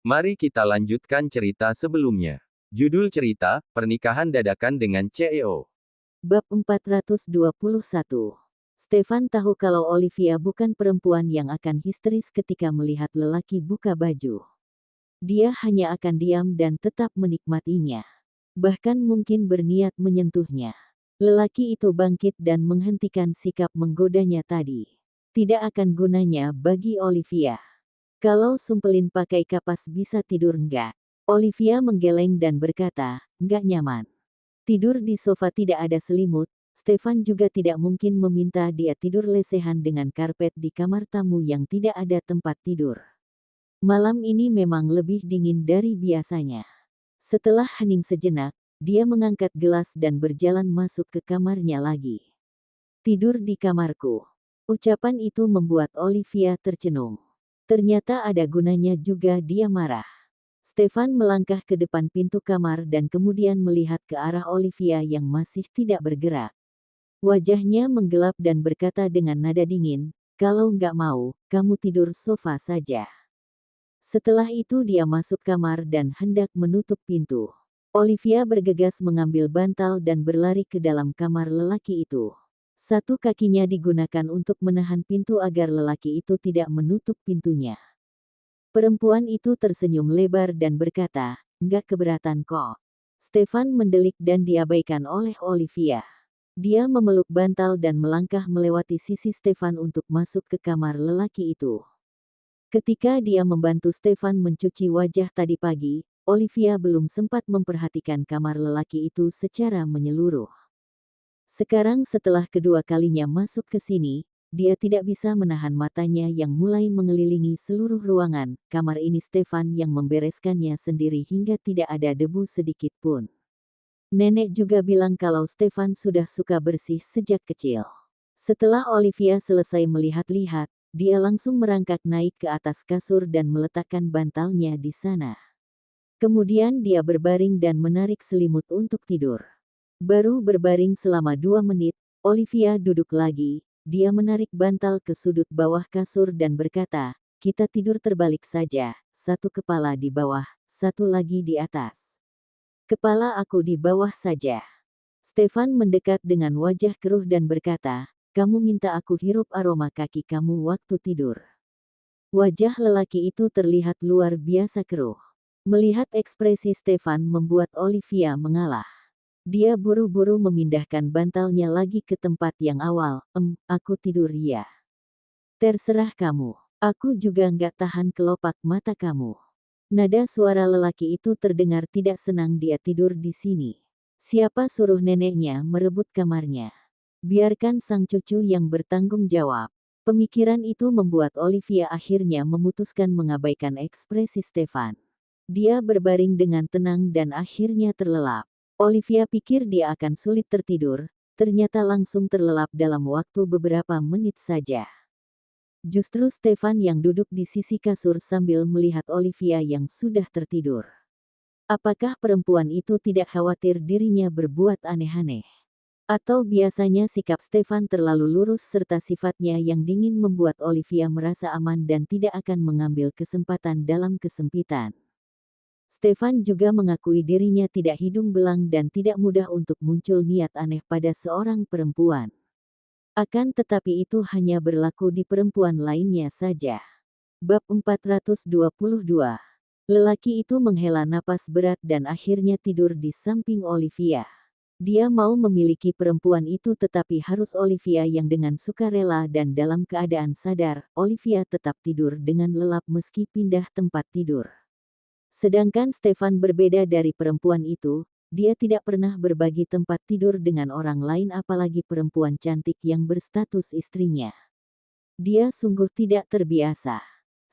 Mari kita lanjutkan cerita sebelumnya. Judul cerita, Pernikahan Dadakan dengan CEO. Bab 421. Stefan tahu kalau Olivia bukan perempuan yang akan histeris ketika melihat lelaki buka baju. Dia hanya akan diam dan tetap menikmatinya. Bahkan mungkin berniat menyentuhnya. Lelaki itu bangkit dan menghentikan sikap menggodanya tadi. Tidak akan gunanya bagi Olivia. Kalau sumpelin pakai kapas bisa tidur enggak? Olivia menggeleng dan berkata, enggak nyaman. Tidur di sofa tidak ada selimut, Stefan juga tidak mungkin meminta dia tidur lesehan dengan karpet di kamar tamu yang tidak ada tempat tidur. Malam ini memang lebih dingin dari biasanya. Setelah hening sejenak, dia mengangkat gelas dan berjalan masuk ke kamarnya lagi. Tidur di kamarku. Ucapan itu membuat Olivia tercenung. Ternyata ada gunanya juga dia marah. Stefan melangkah ke depan pintu kamar dan kemudian melihat ke arah Olivia yang masih tidak bergerak. Wajahnya menggelap dan berkata dengan nada dingin, "Kalau nggak mau, kamu tidur sofa saja." Setelah itu dia masuk kamar dan hendak menutup pintu. Olivia bergegas mengambil bantal dan berlari ke dalam kamar lelaki itu. Satu kakinya digunakan untuk menahan pintu agar lelaki itu tidak menutup pintunya. Perempuan itu tersenyum lebar dan berkata, "Nggak keberatan kok." Stefan mendelik dan diabaikan oleh Olivia. Dia memeluk bantal dan melangkah melewati sisi Stefan untuk masuk ke kamar lelaki itu. Ketika dia membantu Stefan mencuci wajah tadi pagi, Olivia belum sempat memperhatikan kamar lelaki itu secara menyeluruh. Sekarang setelah kedua kalinya masuk ke sini, dia tidak bisa menahan matanya yang mulai mengelilingi seluruh ruangan. Kamar ini Stefan yang membereskannya sendiri hingga tidak ada debu sedikit pun. Nenek juga bilang kalau Stefan sudah suka bersih sejak kecil. Setelah Olivia selesai melihat-lihat, dia langsung merangkak naik ke atas kasur dan meletakkan bantalnya di sana. Kemudian dia berbaring dan menarik selimut untuk tidur. Baru berbaring selama 2 menit, Olivia duduk lagi. Dia menarik bantal ke sudut bawah kasur dan berkata, "Kita tidur terbalik saja, satu kepala di bawah, satu lagi di atas." "Kepala aku di bawah saja." Stefan mendekat dengan wajah keruh dan berkata, "Kamu minta aku hirup aroma kaki kamu waktu tidur." Wajah lelaki itu terlihat luar biasa keruh. Melihat ekspresi Stefan membuat Olivia mengalah. Dia buru-buru memindahkan bantalnya lagi ke tempat yang awal. Aku tidur ya." "Terserah kamu. Aku juga nggak tahan kelopak mata kamu." Nada suara lelaki itu terdengar tidak senang dia tidur di sini. Siapa suruh neneknya merebut kamarnya? Biarkan sang cucu yang bertanggung jawab. Pemikiran itu membuat Olivia akhirnya memutuskan mengabaikan ekspresi Stefan. Dia berbaring dengan tenang dan akhirnya terlelap. Olivia pikir dia akan sulit tertidur, ternyata langsung terlelap dalam waktu beberapa menit saja. Justru Stefan yang duduk di sisi kasur sambil melihat Olivia yang sudah tertidur. Apakah perempuan itu tidak khawatir dirinya berbuat aneh-aneh? Atau biasanya sikap Stefan terlalu lurus serta sifatnya yang dingin membuat Olivia merasa aman dan tidak akan mengambil kesempatan dalam kesempitan. Stefan juga mengakui dirinya tidak hidung belang dan tidak mudah untuk muncul niat aneh pada seorang perempuan. Akan tetapi itu hanya berlaku di perempuan lainnya saja. Bab 422. Lelaki itu menghela napas berat dan akhirnya tidur di samping Olivia. Dia mau memiliki perempuan itu tetapi harus Olivia yang dengan sukarela dan dalam keadaan sadar. Olivia tetap tidur dengan lelap meski pindah tempat tidur. Sedangkan Stefan berbeda dari perempuan itu, dia tidak pernah berbagi tempat tidur dengan orang lain apalagi perempuan cantik yang berstatus istrinya. Dia sungguh tidak terbiasa.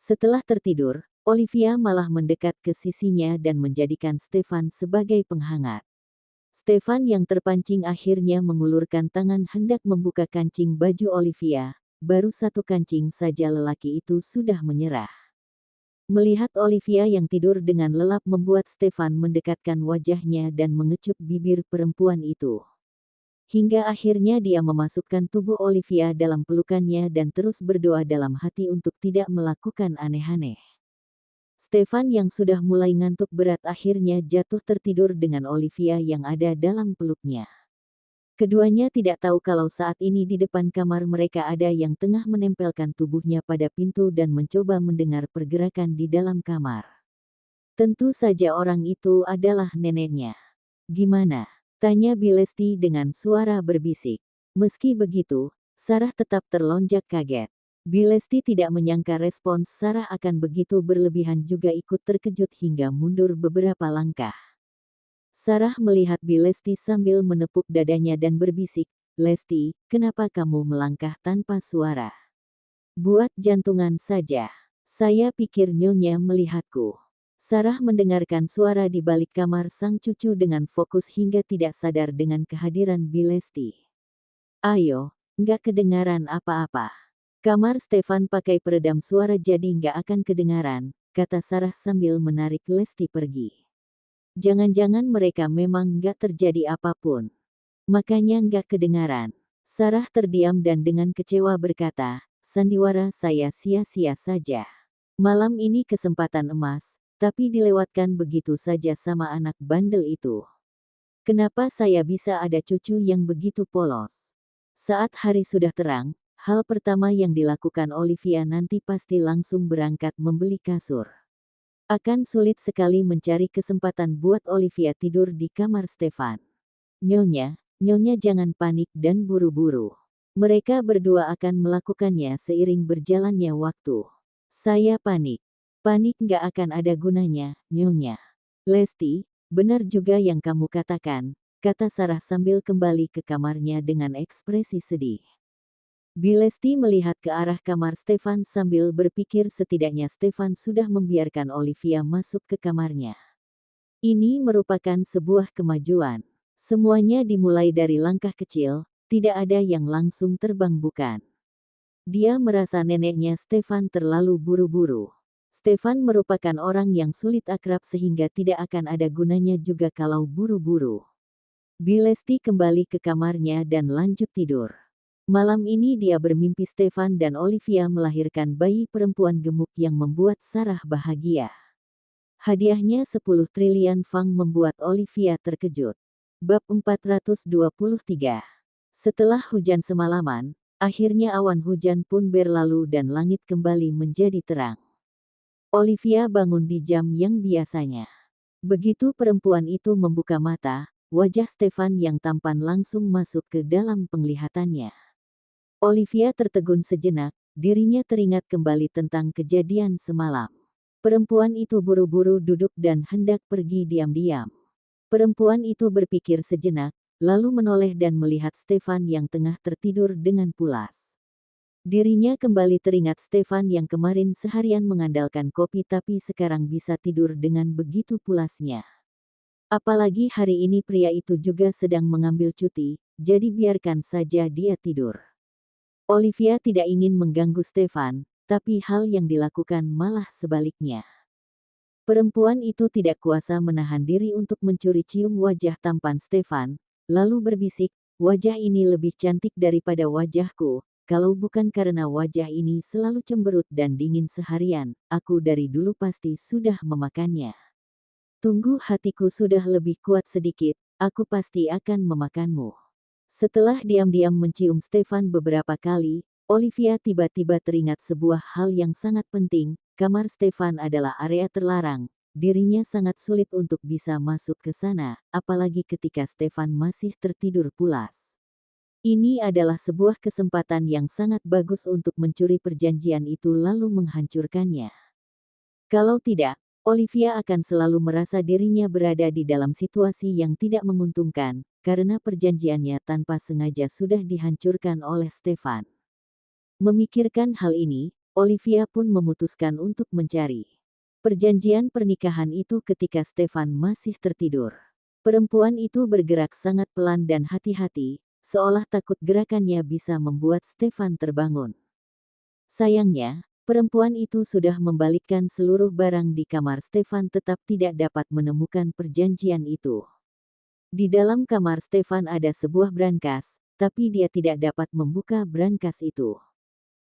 Setelah tertidur, Olivia malah mendekat ke sisinya dan menjadikan Stefan sebagai penghangat. Stefan yang terpancing akhirnya mengulurkan tangan hendak membuka kancing baju Olivia, baru satu kancing saja lelaki itu sudah menyerah. Melihat Olivia yang tidur dengan lelap membuat Stefan mendekatkan wajahnya dan mengecup bibir perempuan itu. Hingga akhirnya dia memasukkan tubuh Olivia dalam pelukannya dan terus berdoa dalam hati untuk tidak melakukan aneh-aneh. Stefan yang sudah mulai ngantuk berat akhirnya jatuh tertidur dengan Olivia yang ada dalam peluknya. Keduanya tidak tahu kalau saat ini di depan kamar mereka ada yang tengah menempelkan tubuhnya pada pintu dan mencoba mendengar pergerakan di dalam kamar. Tentu saja orang itu adalah neneknya. "Gimana?" tanya Bilesti dengan suara berbisik. Meski begitu, Sarah tetap terlonjak kaget. Bilesti tidak menyangka respons Sarah akan begitu berlebihan, juga ikut terkejut hingga mundur beberapa langkah. Sarah melihat Bilesti sambil menepuk dadanya dan berbisik, "Lesti, kenapa kamu melangkah tanpa suara? Buat jantungan saja. Saya pikir Nyonya melihatku." Sarah mendengarkan suara di balik kamar sang cucu dengan fokus hingga tidak sadar dengan kehadiran Bilesti. "Ayo, nggak kedengaran apa-apa. Kamar Stefan pakai peredam suara jadi nggak akan kedengaran," kata Sarah sambil menarik Lesti pergi. "Jangan-jangan mereka memang nggak terjadi apapun. Makanya nggak kedengaran." Sarah terdiam dan dengan kecewa berkata, "Sandiwara saya sia-sia saja. Malam ini kesempatan emas, tapi dilewatkan begitu saja sama anak bandel itu. Kenapa saya bisa ada cucu yang begitu polos?" Saat hari sudah terang, hal pertama yang dilakukan Olivia nanti pasti langsung berangkat membeli kasur. Akan sulit sekali mencari kesempatan buat Olivia tidur di kamar Stefan. Nyonya jangan panik dan buru-buru. Mereka berdua akan melakukannya seiring berjalannya waktu." "Saya panik. Panik nggak akan ada gunanya, Nyonya." "Lesti, benar juga yang kamu katakan," kata Sarah sambil kembali ke kamarnya dengan ekspresi sedih. Bilesti melihat ke arah kamar Stefan sambil berpikir setidaknya Stefan sudah membiarkan Olivia masuk ke kamarnya. Ini merupakan sebuah kemajuan. Semuanya dimulai dari langkah kecil, tidak ada yang langsung terbang bukan. Dia merasa neneknya Stefan terlalu buru-buru. Stefan merupakan orang yang sulit akrab sehingga tidak akan ada gunanya juga kalau buru-buru. Bilesti kembali ke kamarnya dan lanjut tidur. Malam ini dia bermimpi Stefan dan Olivia melahirkan bayi perempuan gemuk yang membuat Sarah bahagia. Hadiahnya 10 triliun fang membuat Olivia terkejut. Bab 423. Setelah hujan semalaman, akhirnya awan hujan pun berlalu dan langit kembali menjadi terang. Olivia bangun di jam yang biasanya. Begitu perempuan itu membuka mata, wajah Stefan yang tampan langsung masuk ke dalam penglihatannya. Olivia tertegun sejenak, dirinya teringat kembali tentang kejadian semalam. Perempuan itu buru-buru duduk dan hendak pergi diam-diam. Perempuan itu berpikir sejenak, lalu menoleh dan melihat Stefan yang tengah tertidur dengan pulas. Dirinya kembali teringat Stefan yang kemarin seharian mengandalkan kopi tapi sekarang bisa tidur dengan begitu pulasnya. Apalagi hari ini pria itu juga sedang mengambil cuti, jadi biarkan saja dia tidur. Olivia tidak ingin mengganggu Stefan, tapi hal yang dilakukan malah sebaliknya. Perempuan itu tidak kuasa menahan diri untuk mencuri cium wajah tampan Stefan, lalu berbisik, "Wajah ini lebih cantik daripada wajahku. Kalau bukan karena wajah ini selalu cemberut dan dingin seharian, aku dari dulu pasti sudah memakannya. Tunggu hatiku sudah lebih kuat sedikit, aku pasti akan memakanmu." Setelah diam-diam mencium Stefan beberapa kali, Olivia tiba-tiba teringat sebuah hal yang sangat penting. Kamar Stefan adalah area terlarang. Dirinya sangat sulit untuk bisa masuk ke sana, apalagi ketika Stefan masih tertidur pulas. Ini adalah sebuah kesempatan yang sangat bagus untuk mencuri perjanjian itu lalu menghancurkannya. Kalau tidak, Olivia akan selalu merasa dirinya berada di dalam situasi yang tidak menguntungkan, karena perjanjiannya tanpa sengaja sudah dihancurkan oleh Stefan. Memikirkan hal ini, Olivia pun memutuskan untuk mencari perjanjian pernikahan itu ketika Stefan masih tertidur. Perempuan itu bergerak sangat pelan dan hati-hati, seolah takut gerakannya bisa membuat Stefan terbangun. Sayangnya, perempuan itu sudah membalikkan seluruh barang di kamar Stefan tetap tidak dapat menemukan perjanjian itu. Di dalam kamar Stefan ada sebuah brankas, tapi dia tidak dapat membuka brankas itu.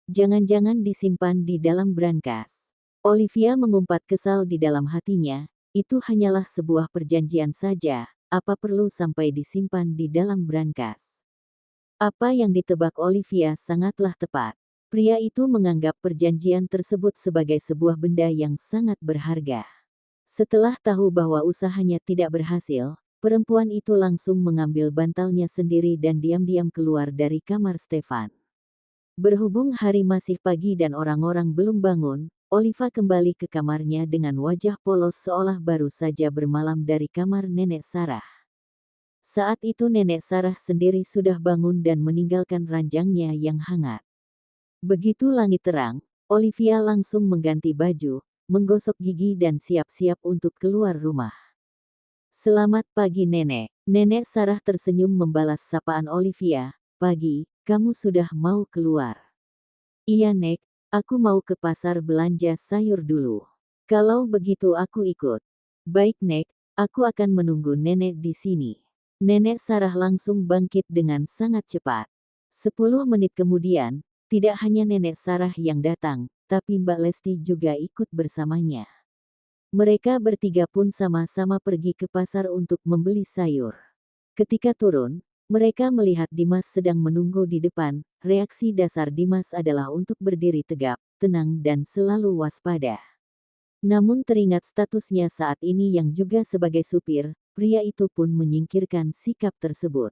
Jangan-jangan disimpan di dalam brankas. Olivia mengumpat kesal di dalam hatinya, itu hanyalah sebuah perjanjian saja, apa perlu sampai disimpan di dalam brankas. Apa yang ditebak Olivia sangatlah tepat. Pria itu menganggap perjanjian tersebut sebagai sebuah benda yang sangat berharga. Setelah tahu bahwa usahanya tidak berhasil, perempuan itu langsung mengambil bantalnya sendiri dan diam-diam keluar dari kamar Stefan. Berhubung hari masih pagi dan orang-orang belum bangun, Oliva kembali ke kamarnya dengan wajah polos seolah baru saja bermalam dari kamar Nenek Sarah. Saat itu Nenek Sarah sendiri sudah bangun dan meninggalkan ranjangnya yang hangat. Begitu langit terang, Olivia langsung mengganti baju, menggosok gigi dan siap-siap untuk keluar rumah. Selamat pagi Nenek. Nenek Sarah tersenyum membalas sapaan Olivia. Pagi, kamu sudah mau keluar? Iya Nek, aku mau ke pasar belanja sayur dulu. Kalau begitu aku ikut. Baik Nek, aku akan menunggu Nenek di sini. Nenek Sarah langsung bangkit dengan sangat cepat. 10 menit kemudian, tidak hanya Nenek Sarah yang datang, tapi Mbak Lesti juga ikut bersamanya. Mereka bertiga pun sama-sama pergi ke pasar untuk membeli sayur. Ketika turun, mereka melihat Dimas sedang menunggu di depan. Reaksi dasar Dimas adalah untuk berdiri tegap, tenang dan selalu waspada. Namun teringat statusnya saat ini yang juga sebagai supir, pria itu pun menyingkirkan sikap tersebut.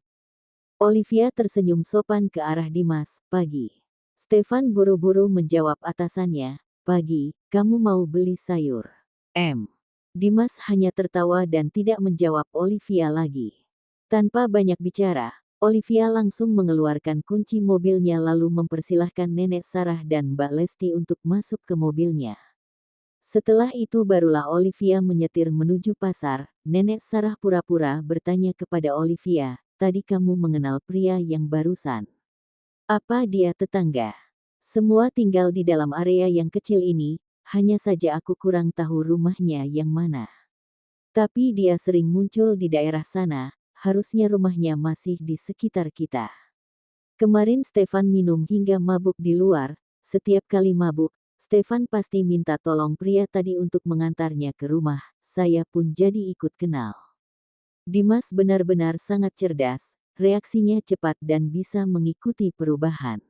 Olivia tersenyum sopan ke arah Dimas. Pagi. Stefan buru-buru menjawab atasannya. Pagi, kamu mau beli sayur? Dimas hanya tertawa dan tidak menjawab Olivia lagi. Tanpa banyak bicara, Olivia langsung mengeluarkan kunci mobilnya lalu mempersilahkan Nenek Sarah dan Mbak Lesti untuk masuk ke mobilnya. Setelah itu barulah Olivia menyetir menuju pasar. Nenek Sarah pura-pura bertanya kepada Olivia, tadi kamu mengenal pria yang barusan? Apa dia tetangga? Semua tinggal di dalam area yang kecil ini, hanya saja aku kurang tahu rumahnya yang mana. Tapi dia sering muncul di daerah sana. Harusnya rumahnya masih di sekitar kita. Kemarin Stefan minum hingga mabuk di luar. Setiap kali mabuk, Stefan pasti minta tolong pria tadi untuk mengantarnya ke rumah. Saya pun jadi ikut kenal. Dimas benar-benar sangat cerdas, reaksinya cepat dan bisa mengikuti perubahan.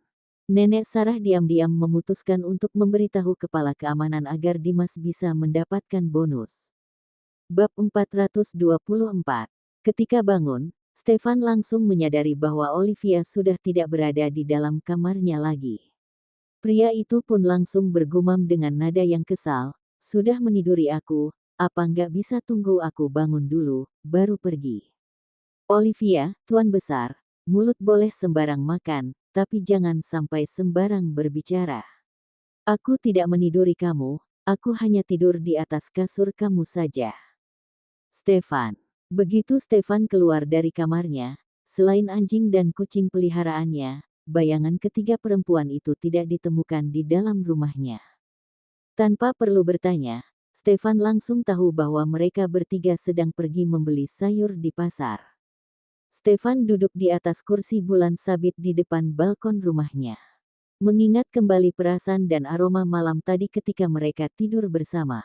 Nenek Sarah diam-diam memutuskan untuk memberitahu kepala keamanan agar Dimas bisa mendapatkan bonus. Bab 424. Ketika bangun, Stefan langsung menyadari bahwa Olivia sudah tidak berada di dalam kamarnya lagi. Pria itu pun langsung bergumam dengan nada yang kesal, sudah meniduri aku, apa nggak bisa tunggu aku bangun dulu, baru pergi. Olivia, tuan besar, mulut boleh sembarang makan, tapi jangan sampai sembarang berbicara. Aku tidak meniduri kamu, aku hanya tidur di atas kasur kamu saja. Stefan. Begitu Stefan keluar dari kamarnya, selain anjing dan kucing peliharaannya, bayangan ketiga perempuan itu tidak ditemukan di dalam rumahnya. Tanpa perlu bertanya, Stefan langsung tahu bahwa mereka bertiga sedang pergi membeli sayur di pasar. Stefan duduk di atas kursi bulan sabit di depan balkon rumahnya. Mengingat kembali perasaan dan aroma malam tadi ketika mereka tidur bersama.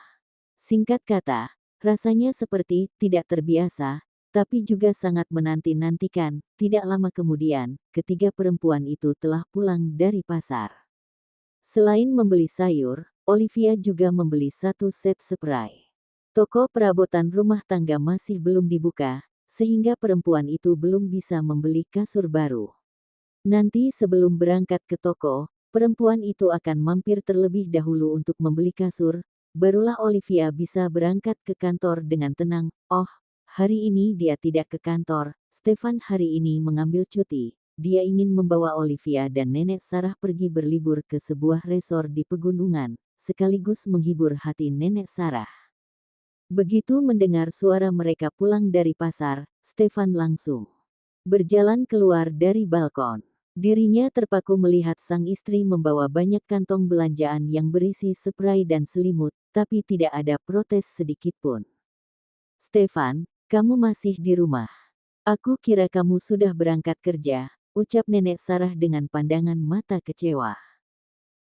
Singkat kata, rasanya seperti tidak terbiasa, tapi juga sangat menanti-nantikan. Tidak lama kemudian, ketiga perempuan itu telah pulang dari pasar. Selain membeli sayur, Olivia juga membeli satu set spray. Toko perabotan rumah tangga masih belum dibuka, sehingga perempuan itu belum bisa membeli kasur baru. Nanti sebelum berangkat ke toko, perempuan itu akan mampir terlebih dahulu untuk membeli kasur. Barulah Olivia bisa berangkat ke kantor dengan tenang. Oh, hari ini dia tidak ke kantor. Stefan hari ini mengambil cuti. Dia ingin membawa Olivia dan Nenek Sarah pergi berlibur ke sebuah resor di pegunungan, sekaligus menghibur hati Nenek Sarah. Begitu mendengar suara mereka pulang dari pasar, Stefan langsung berjalan keluar dari balkon. Dirinya terpaku melihat sang istri membawa banyak kantong belanjaan yang berisi spray dan selimut, tapi tidak ada protes sedikitpun. Stefan, kamu masih di rumah. Aku kira kamu sudah berangkat kerja, ucap Nenek Sarah dengan pandangan mata kecewa.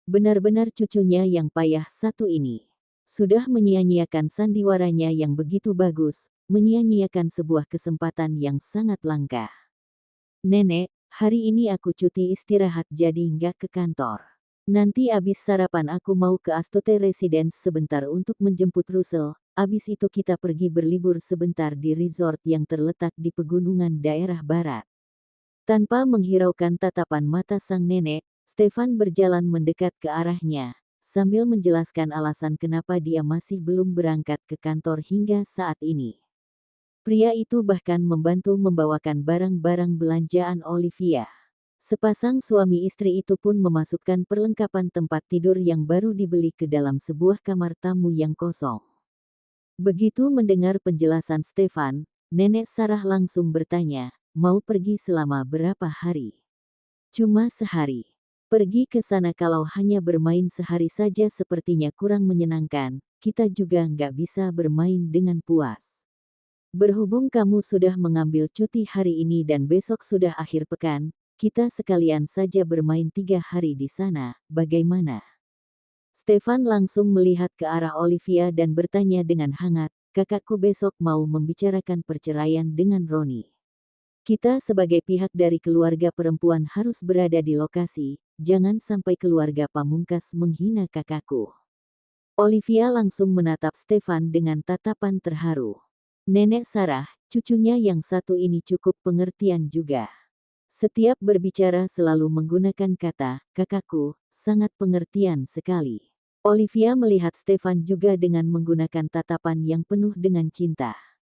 Benar-benar cucunya yang payah satu ini. Sudah menyia-nyiakan sandiwaranya yang begitu bagus, menyia-nyiakan sebuah kesempatan yang sangat langka. Nenek, hari ini aku cuti istirahat jadi nggak ke kantor. Nanti abis sarapan aku mau ke Astute Residence sebentar untuk menjemput Russell, abis itu kita pergi berlibur sebentar di resort yang terletak di pegunungan daerah barat. Tanpa menghiraukan tatapan mata sang nenek, Stefan berjalan mendekat ke arahnya, sambil menjelaskan alasan kenapa dia masih belum berangkat ke kantor hingga saat ini. Pria itu bahkan membantu membawakan barang-barang belanjaan Olivia. Sepasang suami istri itu pun memasukkan perlengkapan tempat tidur yang baru dibeli ke dalam sebuah kamar tamu yang kosong. Begitu mendengar penjelasan Stefan, Nenek Sarah langsung bertanya, mau pergi selama berapa hari? Cuma sehari. Pergi ke sana kalau hanya bermain sehari saja sepertinya kurang menyenangkan, kita juga nggak bisa bermain dengan puas. Berhubung kamu sudah mengambil cuti hari ini dan besok sudah akhir pekan, kita sekalian saja bermain 3 hari di sana, bagaimana? Stefan langsung melihat ke arah Olivia dan bertanya dengan hangat, kakakku besok mau membicarakan perceraian dengan Roni. Kita sebagai pihak dari keluarga perempuan harus berada di lokasi, jangan sampai keluarga Pamungkas menghina kakakku. Olivia langsung menatap Stefan dengan tatapan terharu. Nenek Sarah, cucunya yang satu ini cukup pengertian juga. Setiap berbicara selalu menggunakan kata, kakakku, sangat pengertian sekali. Olivia melihat Stefan juga dengan menggunakan tatapan yang penuh dengan cinta.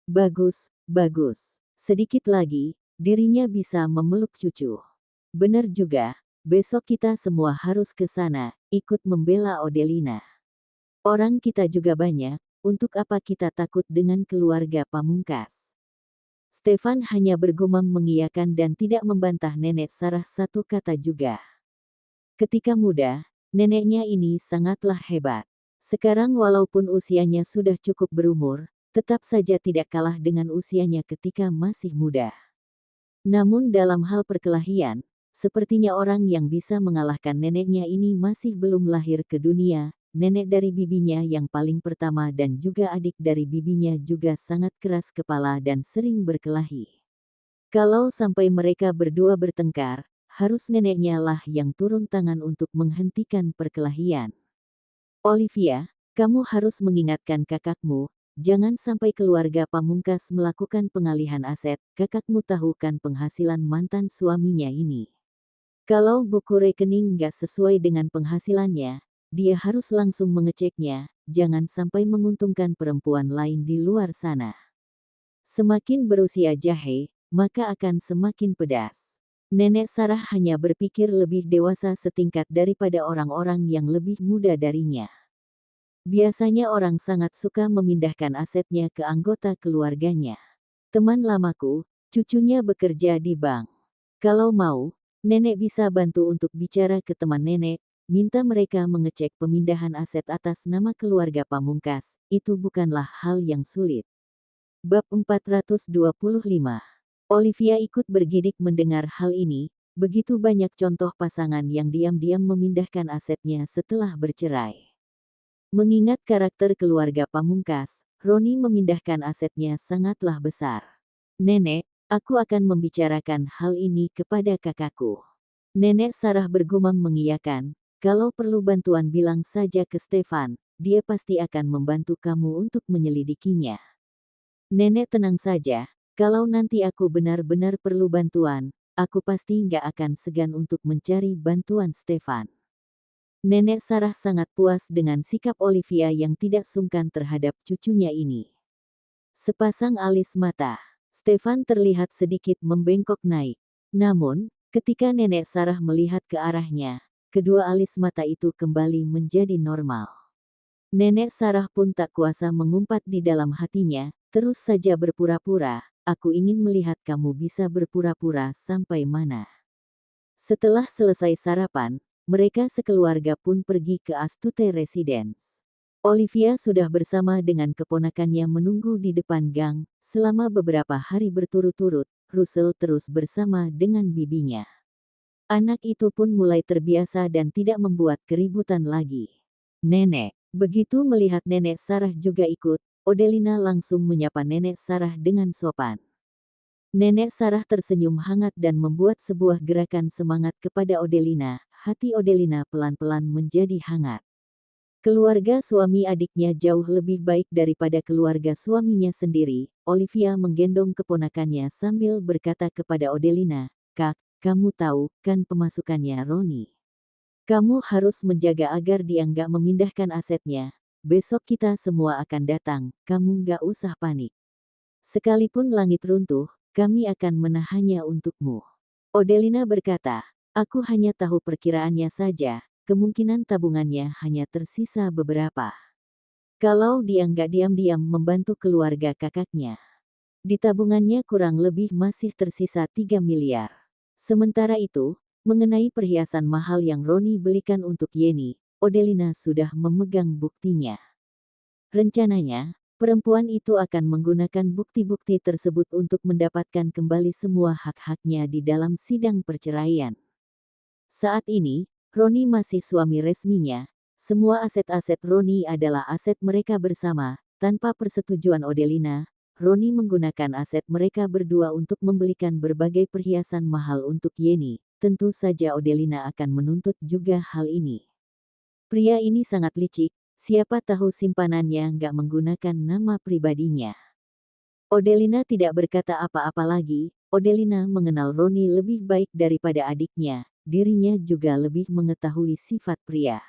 Bagus, bagus. Sedikit lagi, dirinya bisa memeluk cucu. Benar juga, besok kita semua harus ke sana, ikut membela Odelina. Orang kita juga banyak, untuk apa kita takut dengan keluarga Pamungkas? Stefan hanya bergumam mengiyakan dan tidak membantah Nenek Sarah satu kata juga. Ketika muda, neneknya ini sangatlah hebat. Sekarang walaupun usianya sudah cukup berumur, tetap saja tidak kalah dengan usianya ketika masih muda. Namun dalam hal perkelahian, sepertinya orang yang bisa mengalahkan neneknya ini masih belum lahir ke dunia. Nenek dari bibinya yang paling pertama dan juga adik dari bibinya juga sangat keras kepala dan sering berkelahi. Kalau sampai mereka berdua bertengkar, harus neneknya lah yang turun tangan untuk menghentikan perkelahian. Olivia, kamu harus mengingatkan kakakmu, jangan sampai keluarga Pamungkas melakukan pengalihan aset, kakakmu tahu kan penghasilan mantan suaminya ini. Kalau buku rekening nggak sesuai dengan penghasilannya, dia harus langsung mengeceknya, jangan sampai menguntungkan perempuan lain di luar sana. Semakin berusia jahe, maka akan semakin pedas. Nenek Sarah hanya berpikir lebih dewasa setingkat daripada orang-orang yang lebih muda darinya. Biasanya orang sangat suka memindahkan asetnya ke anggota keluarganya. Teman lamaku, cucunya bekerja di bank. Kalau mau, nenek bisa bantu untuk bicara ke teman nenek, minta mereka mengecek pemindahan aset atas nama keluarga Pamungkas, itu bukanlah hal yang sulit. Bab 425. Olivia ikut bergidik mendengar hal ini, begitu banyak contoh pasangan yang diam-diam memindahkan asetnya setelah bercerai. Mengingat karakter keluarga Pamungkas, Roni memindahkan asetnya sangatlah besar. Nenek, aku akan membicarakan hal ini kepada kakakku. Nenek Sarah bergumam mengiyakan, kalau perlu bantuan bilang saja ke Stefan, dia pasti akan membantu kamu untuk menyelidikinya. Nenek tenang saja, kalau nanti aku benar-benar perlu bantuan, aku pasti nggak akan segan untuk mencari bantuan Stefan. Nenek Sarah sangat puas dengan sikap Olivia yang tidak sungkan terhadap cucunya ini. Sepasang alis mata, Stefan terlihat sedikit membengkok naik. Namun, ketika Nenek Sarah melihat ke arahnya, kedua alis mata itu kembali menjadi normal. Nenek Sarah pun tak kuasa mengumpat di dalam hatinya, terus saja berpura-pura, aku ingin melihat kamu bisa berpura-pura sampai mana. Setelah selesai sarapan, mereka sekeluarga pun pergi ke Astute Residence. Olivia sudah bersama dengan keponakannya menunggu di depan gang, selama beberapa hari berturut-turut, Russell terus bersama dengan bibinya. Anak itu pun mulai terbiasa dan tidak membuat keributan lagi. Nenek, Begitu melihat Nenek Sarah juga ikut, Odelina langsung menyapa Nenek Sarah dengan sopan. Nenek Sarah tersenyum hangat dan membuat sebuah gerakan semangat kepada Odelina. Hati Odelina pelan-pelan menjadi hangat. Keluarga suami adiknya jauh lebih baik daripada keluarga suaminya sendiri. Olivia menggendong keponakannya sambil berkata kepada Odelina, "Kak, kamu tahu kan pemasukannya Roni. Kamu harus menjaga agar dia nggak memindahkan asetnya. Besok kita semua akan datang, kamu nggak usah panik. Sekalipun langit runtuh, kami akan menahannya untukmu." Odelina berkata, "Aku hanya tahu perkiraannya saja, kemungkinan tabungannya hanya tersisa beberapa. Kalau dia nggak diam-diam membantu keluarga kakaknya. Di tabungannya kurang lebih masih tersisa 3 miliar. Sementara itu, mengenai perhiasan mahal yang Roni belikan untuk Yeni, Odelina sudah memegang buktinya. Rencananya, perempuan itu akan menggunakan bukti-bukti tersebut untuk mendapatkan kembali semua hak-haknya di dalam sidang perceraian. Saat ini, Roni masih suami resminya. Semua aset-aset Roni adalah aset mereka bersama. Tanpa persetujuan Odelina, Roni menggunakan aset mereka berdua untuk membelikan berbagai perhiasan mahal untuk Yeni. Tentu saja Odelina akan menuntut juga hal ini. Pria ini sangat licik, siapa tahu simpanannya nggak menggunakan nama pribadinya. Odelina tidak berkata apa-apa lagi. Odelina mengenal Roni lebih baik daripada adiknya. Dirinya juga lebih mengetahui sifat pria.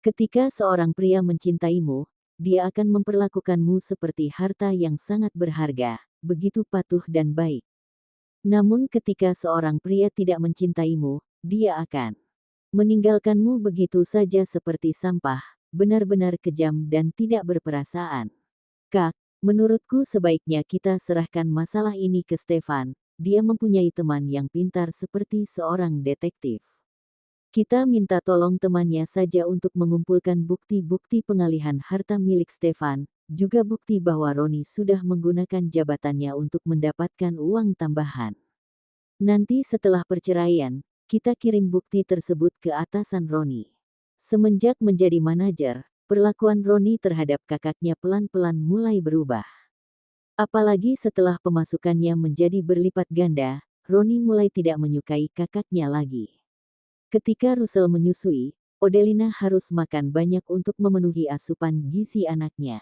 Ketika seorang pria mencintaimu, dia akan memperlakukanmu seperti harta yang sangat berharga, begitu patuh dan baik. Namun ketika seorang pria tidak mencintaimu, dia akan meninggalkanmu begitu saja seperti sampah, benar-benar kejam dan tidak berperasaan. Kak, menurutku sebaiknya kita serahkan masalah ini ke Stefan. Dia mempunyai teman yang pintar seperti seorang detektif. Kita minta tolong temannya saja untuk mengumpulkan bukti-bukti pengalihan harta milik Stefan, juga bukti bahwa Roni sudah menggunakan jabatannya untuk mendapatkan uang tambahan. Nanti setelah perceraian, kita kirim bukti tersebut ke atasan Roni. Semenjak menjadi manajer, perlakuan Roni terhadap kakaknya pelan-pelan mulai berubah. Apalagi setelah pemasukannya menjadi berlipat ganda, Roni mulai tidak menyukai kakaknya lagi. Ketika Russell menyusui, Odelina harus makan banyak untuk memenuhi asupan gizi anaknya.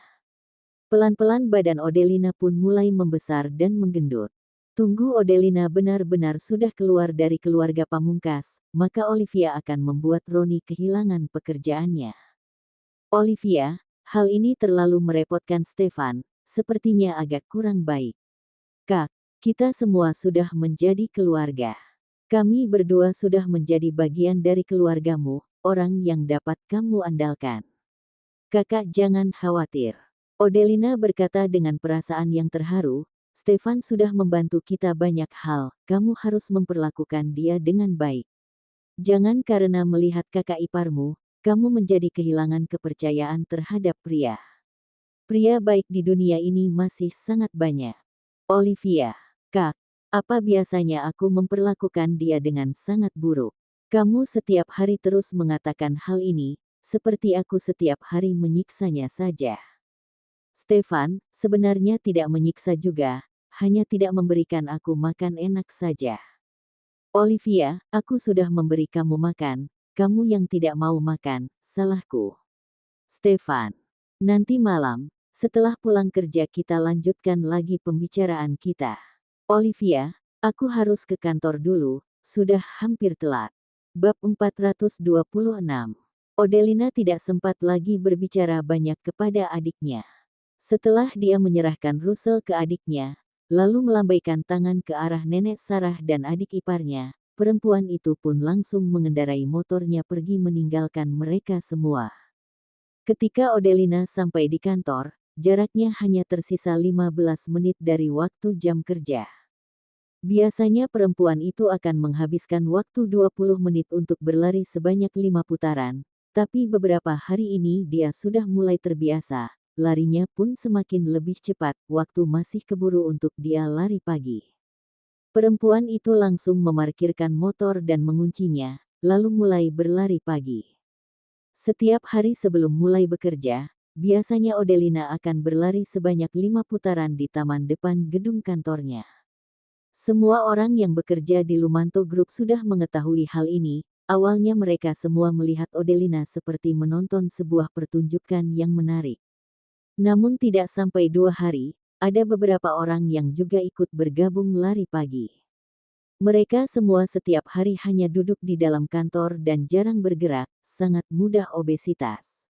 Pelan-pelan badan Odelina pun mulai membesar dan menggendut. Tunggu Odelina benar-benar sudah keluar dari keluarga pamungkas, maka Olivia akan membuat Roni kehilangan pekerjaannya. Olivia, hal ini terlalu merepotkan Stefan, sepertinya agak kurang baik. Kak, kita semua sudah menjadi keluarga. Kami berdua sudah menjadi bagian dari keluargamu, orang yang dapat kamu andalkan. Kakak jangan khawatir. Odelina berkata dengan perasaan yang terharu, Stefan sudah membantu kita banyak hal, kamu harus memperlakukan dia dengan baik. Jangan karena melihat kakak iparmu, kamu menjadi kehilangan kepercayaan terhadap pria. Pria baik di dunia ini masih sangat banyak. Olivia, Kak, apa biasanya aku memperlakukan dia dengan sangat buruk? Kamu setiap hari terus mengatakan hal ini, seperti aku setiap hari menyiksanya saja. Stefan, sebenarnya tidak menyiksa juga, hanya tidak memberikan aku makan enak saja. Olivia, aku sudah memberi kamu makan, kamu yang tidak mau makan, salahku. Stefan, nanti malam, setelah pulang kerja kita lanjutkan lagi pembicaraan kita. Olivia, aku harus ke kantor dulu, sudah hampir telat. Bab 426. Odelina tidak sempat lagi berbicara banyak kepada adiknya. Setelah dia menyerahkan Russell ke adiknya, lalu melambaikan tangan ke arah Nenek Sarah dan adik iparnya, perempuan itu pun langsung mengendarai motornya pergi meninggalkan mereka semua. Ketika Odelina sampai di kantor, jaraknya hanya tersisa 15 menit dari waktu jam kerja. Biasanya perempuan itu akan menghabiskan waktu 20 menit untuk berlari sebanyak 5 putaran, tapi beberapa hari ini dia sudah mulai terbiasa, larinya pun semakin lebih cepat, waktu masih keburu untuk dia lari pagi. Perempuan itu langsung memarkirkan motor dan menguncinya, lalu mulai berlari pagi. Setiap hari sebelum mulai bekerja, biasanya Odelina akan berlari sebanyak 5 putaran di taman depan gedung kantornya. Semua orang yang bekerja di Lumanto Group sudah mengetahui hal ini. Awalnya mereka semua melihat Odelina seperti menonton sebuah pertunjukan yang menarik. Namun tidak sampai 2 hari, ada beberapa orang yang juga ikut bergabung lari pagi. Mereka semua setiap hari hanya duduk di dalam kantor dan jarang bergerak, sangat mudah obesitas.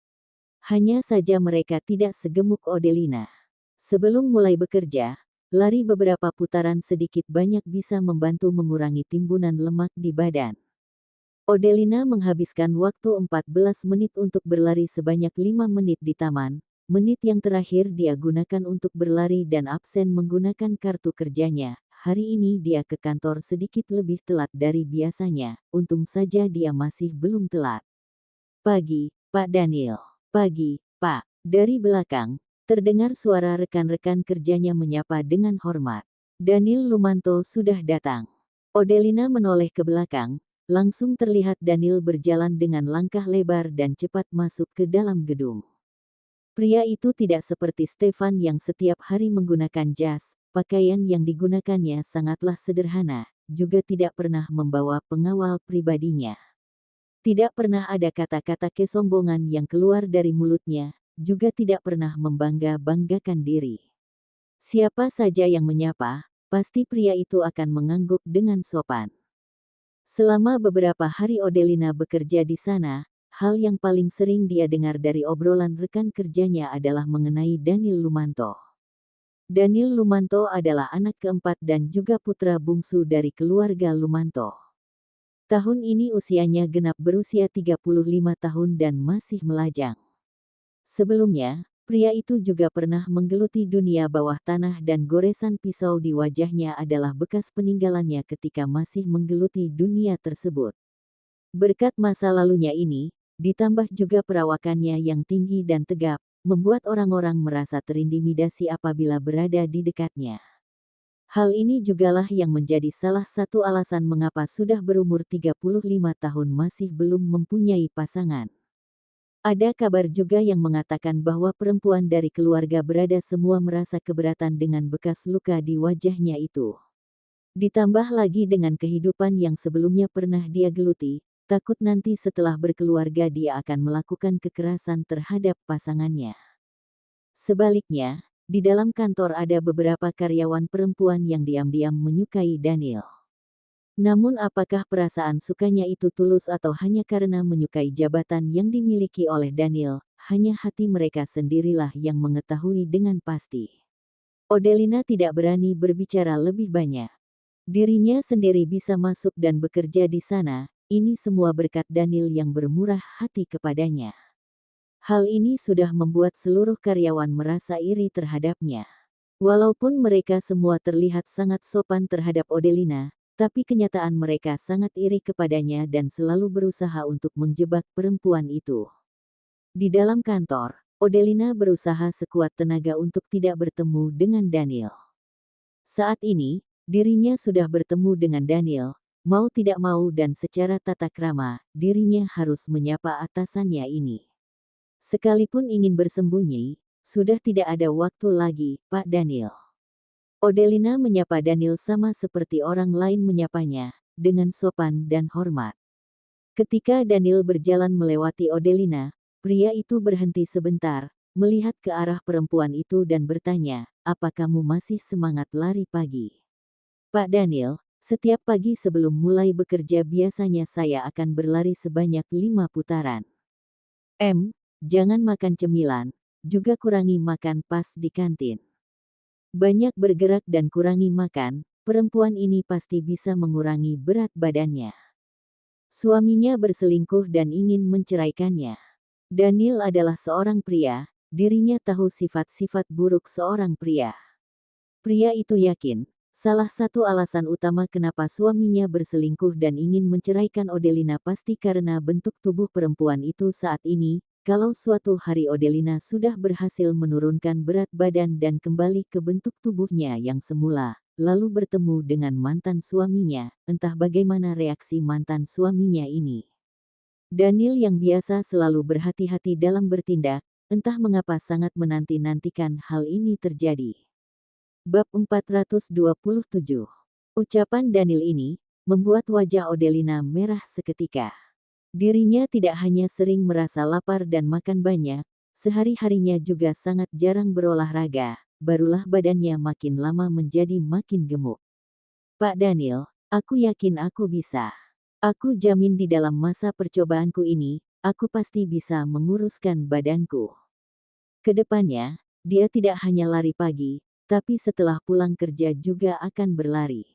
Hanya saja mereka tidak segemuk Odelina. Sebelum mulai bekerja, lari beberapa putaran sedikit banyak bisa membantu mengurangi timbunan lemak di badan. Odelina menghabiskan waktu 14 menit untuk berlari sebanyak 5 menit di taman. Menit yang terakhir dia gunakan untuk berlari dan absen menggunakan kartu kerjanya. Hari ini dia ke kantor sedikit lebih telat dari biasanya. Untung saja dia masih belum telat. Pagi, Pak Daniel. Pagi, Pak. Dari belakang, terdengar suara rekan-rekan kerjanya menyapa dengan hormat. Daniel Lumanto sudah datang. Odelina menoleh ke belakang. Langsung terlihat Daniel berjalan dengan langkah lebar dan cepat masuk ke dalam gedung. Pria itu tidak seperti Stefan yang setiap hari menggunakan jas, pakaian yang digunakannya sangatlah sederhana, juga tidak pernah membawa pengawal pribadinya. Tidak pernah ada kata-kata kesombongan yang keluar dari mulutnya, juga tidak pernah membangga-banggakan diri. Siapa saja yang menyapa, pasti pria itu akan mengangguk dengan sopan. Selama beberapa hari Odelina bekerja di sana, hal yang paling sering dia dengar dari obrolan rekan kerjanya adalah mengenai Daniel Lumanto. Daniel Lumanto adalah anak keempat dan juga putra bungsu dari keluarga Lumanto. Tahun ini usianya genap berusia 35 tahun dan masih melajang. Sebelumnya, pria itu juga pernah menggeluti dunia bawah tanah dan goresan pisau di wajahnya adalah bekas peninggalannya ketika masih menggeluti dunia tersebut. Berkat masa lalunya ini, ditambah juga perawakannya yang tinggi dan tegap, membuat orang-orang merasa terintimidasi apabila berada di dekatnya. Hal ini jugalah yang menjadi salah satu alasan mengapa sudah berumur 35 tahun masih belum mempunyai pasangan. Ada kabar juga yang mengatakan bahwa perempuan dari keluarga berada semua merasa keberatan dengan bekas luka di wajahnya itu. Ditambah lagi dengan kehidupan yang sebelumnya pernah dia geluti, takut nanti setelah berkeluarga dia akan melakukan kekerasan terhadap pasangannya. Sebaliknya, di dalam kantor ada beberapa karyawan perempuan yang diam-diam menyukai Daniel. Namun apakah perasaan sukanya itu tulus atau hanya karena menyukai jabatan yang dimiliki oleh Daniel, hanya hati mereka sendirilah yang mengetahui dengan pasti. Odelina tidak berani berbicara lebih banyak. Dirinya sendiri bisa masuk dan bekerja di sana, ini semua berkat Daniel yang bermurah hati kepadanya. Hal ini sudah membuat seluruh karyawan merasa iri terhadapnya. Walaupun mereka semua terlihat sangat sopan terhadap Odelina, tapi kenyataan mereka sangat iri kepadanya dan selalu berusaha untuk menjebak perempuan itu. Di dalam kantor, Odelina berusaha sekuat tenaga untuk tidak bertemu dengan Daniel. Saat ini, dirinya sudah bertemu dengan Daniel, mau tidak mau dan secara tata krama, dirinya harus menyapa atasannya ini. Sekalipun ingin bersembunyi, sudah tidak ada waktu lagi, Pak Daniel. Odelina menyapa Daniel sama seperti orang lain menyapanya, dengan sopan dan hormat. Ketika Daniel berjalan melewati Odelina, pria itu berhenti sebentar, melihat ke arah perempuan itu dan bertanya, "Apa kamu masih semangat lari pagi?" "Pak Daniel, setiap pagi sebelum mulai bekerja biasanya saya akan berlari sebanyak 5 putaran. Jangan makan cemilan, juga kurangi makan pas di kantin. Banyak bergerak dan kurangi makan, perempuan ini pasti bisa mengurangi berat badannya." Suaminya berselingkuh dan ingin menceraikannya. Daniel adalah seorang pria, dirinya tahu sifat-sifat buruk seorang pria. Pria itu yakin, salah satu alasan utama kenapa suaminya berselingkuh dan ingin menceraikan Odelina pasti karena bentuk tubuh perempuan itu saat ini. Kalau suatu hari Odelina sudah berhasil menurunkan berat badan dan kembali ke bentuk tubuhnya yang semula, lalu bertemu dengan mantan suaminya, entah bagaimana reaksi mantan suaminya ini. Daniel yang biasa selalu berhati-hati dalam bertindak, entah mengapa sangat menanti-nantikan hal ini terjadi. Bab 427. Ucapan Daniel ini membuat wajah Odelina merah seketika. Dirinya tidak hanya sering merasa lapar dan makan banyak, sehari-harinya juga sangat jarang berolahraga, barulah badannya makin lama menjadi makin gemuk. Pak Daniel, aku yakin aku bisa. Aku jamin di dalam masa percobaanku ini, aku pasti bisa menguruskan badanku. Kedepannya, dia tidak hanya lari pagi, tapi setelah pulang kerja juga akan berlari.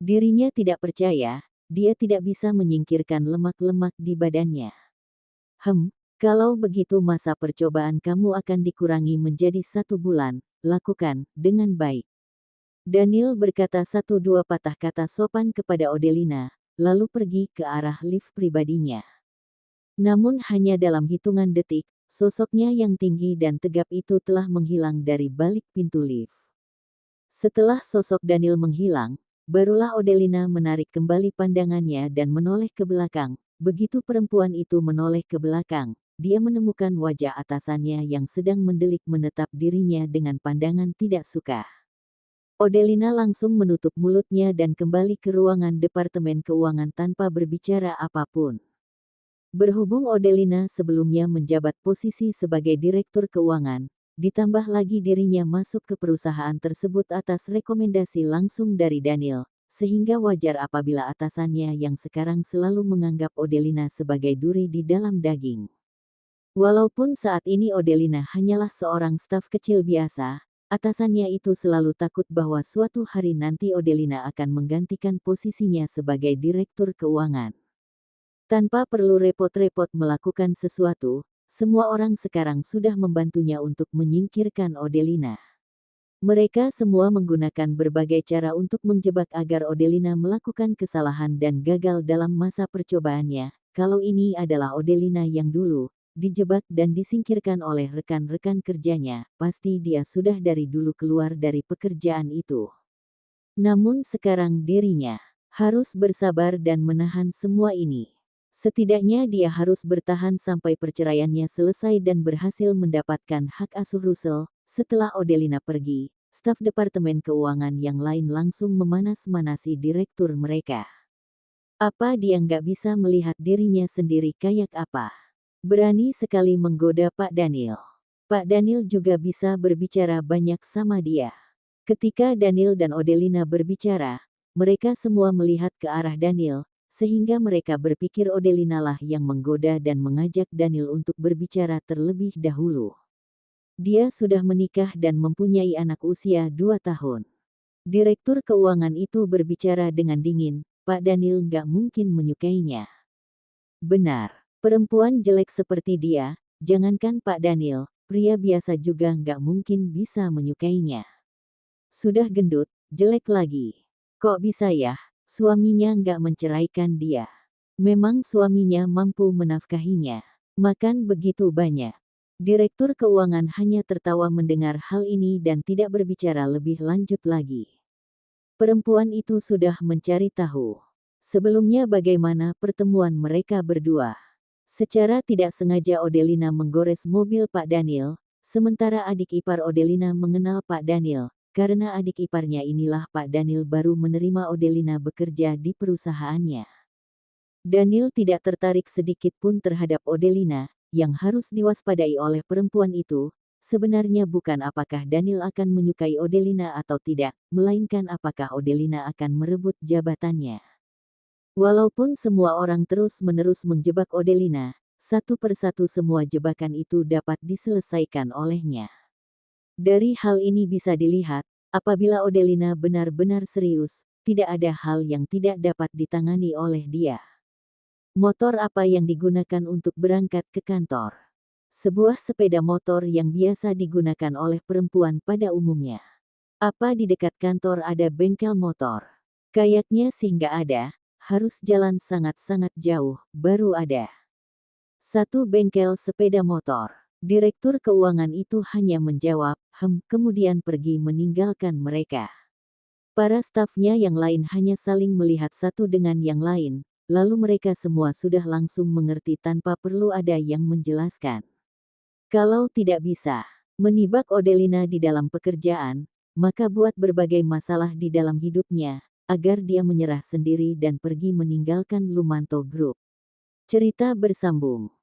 Dirinya tidak percaya, dia tidak bisa menyingkirkan lemak-lemak di badannya. Kalau begitu masa percobaan kamu akan dikurangi menjadi 1 bulan, lakukan dengan baik. Daniel berkata 1-2 patah kata sopan kepada Odelina, lalu pergi ke arah lift pribadinya. Namun hanya dalam hitungan detik, sosoknya yang tinggi dan tegap itu telah menghilang dari balik pintu lift. Setelah sosok Daniel menghilang, barulah Odelina menarik kembali pandangannya dan menoleh ke belakang. Begitu perempuan itu menoleh ke belakang, dia menemukan wajah atasannya yang sedang mendelik menetap dirinya dengan pandangan tidak suka. Odelina langsung menutup mulutnya dan kembali ke ruangan Departemen Keuangan tanpa berbicara apapun. Berhubung Odelina sebelumnya menjabat posisi sebagai Direktur Keuangan, ditambah lagi dirinya masuk ke perusahaan tersebut atas rekomendasi langsung dari Daniel, sehingga wajar apabila atasannya yang sekarang selalu menganggap Odelina sebagai duri di dalam daging. Walaupun saat ini Odelina hanyalah seorang staf kecil biasa, atasannya itu selalu takut bahwa suatu hari nanti Odelina akan menggantikan posisinya sebagai Direktur Keuangan. Tanpa perlu repot-repot melakukan sesuatu, semua orang sekarang sudah membantunya untuk menyingkirkan Odelina. Mereka semua menggunakan berbagai cara untuk menjebak agar Odelina melakukan kesalahan dan gagal dalam masa percobaannya. Kalau ini adalah Odelina yang dulu dijebak dan disingkirkan oleh rekan-rekan kerjanya, pasti dia sudah dari dulu keluar dari pekerjaan itu. Namun sekarang dirinya harus bersabar dan menahan semua ini. Setidaknya dia harus bertahan sampai perceraiannya selesai dan berhasil mendapatkan hak asuh Russell. Setelah Odelina pergi, staf Departemen Keuangan yang lain langsung memanas-manasi direktur mereka. Apa dia nggak bisa melihat dirinya sendiri kayak apa? Berani sekali menggoda Pak Daniel. Pak Daniel juga bisa berbicara banyak sama dia. Ketika Daniel dan Odelina berbicara, mereka semua melihat ke arah Daniel, sehingga mereka berpikir Odelina lah yang menggoda dan mengajak Daniel untuk berbicara terlebih dahulu. Dia sudah menikah dan mempunyai anak usia 2 tahun. Direktur keuangan itu berbicara dengan dingin, Pak Daniel nggak mungkin menyukainya. Benar. Perempuan jelek seperti dia, jangankan Pak Daniel, pria biasa juga nggak mungkin bisa menyukainya. Sudah gendut, jelek lagi. Kok bisa ya, suaminya nggak menceraikan dia? Memang suaminya mampu menafkahinya. Makan begitu banyak. Direktur keuangan hanya tertawa mendengar hal ini dan tidak berbicara lebih lanjut lagi. Perempuan itu sudah mencari tahu sebelumnya bagaimana pertemuan mereka berdua. Secara tidak sengaja Odelina menggores mobil Pak Daniel, sementara adik ipar Odelina mengenal Pak Daniel, karena adik iparnya inilah Pak Daniel baru menerima Odelina bekerja di perusahaannya. Daniel tidak tertarik sedikit pun terhadap Odelina, yang harus diwaspadai oleh perempuan itu, sebenarnya bukan apakah Daniel akan menyukai Odelina atau tidak, melainkan apakah Odelina akan merebut jabatannya. Walaupun semua orang terus-menerus menjebak Odelina, satu persatu semua jebakan itu dapat diselesaikan olehnya. Dari hal ini bisa dilihat, apabila Odelina benar-benar serius, tidak ada hal yang tidak dapat ditangani oleh dia. Motor apa yang digunakan untuk berangkat ke kantor? Sebuah sepeda motor yang biasa digunakan oleh perempuan pada umumnya. Apa di dekat kantor ada bengkel motor? Kayaknya sih nggak ada. Harus jalan sangat-sangat jauh, baru ada satu bengkel sepeda motor. Direktur keuangan itu hanya menjawab, kemudian pergi meninggalkan mereka. Para stafnya yang lain hanya saling melihat satu dengan yang lain, lalu mereka semua sudah langsung mengerti tanpa perlu ada yang menjelaskan. Kalau tidak bisa menibak Odelina di dalam pekerjaan, maka buat berbagai masalah di dalam hidupnya, agar dia menyerah sendiri dan pergi meninggalkan Lumanto Group. Cerita bersambung.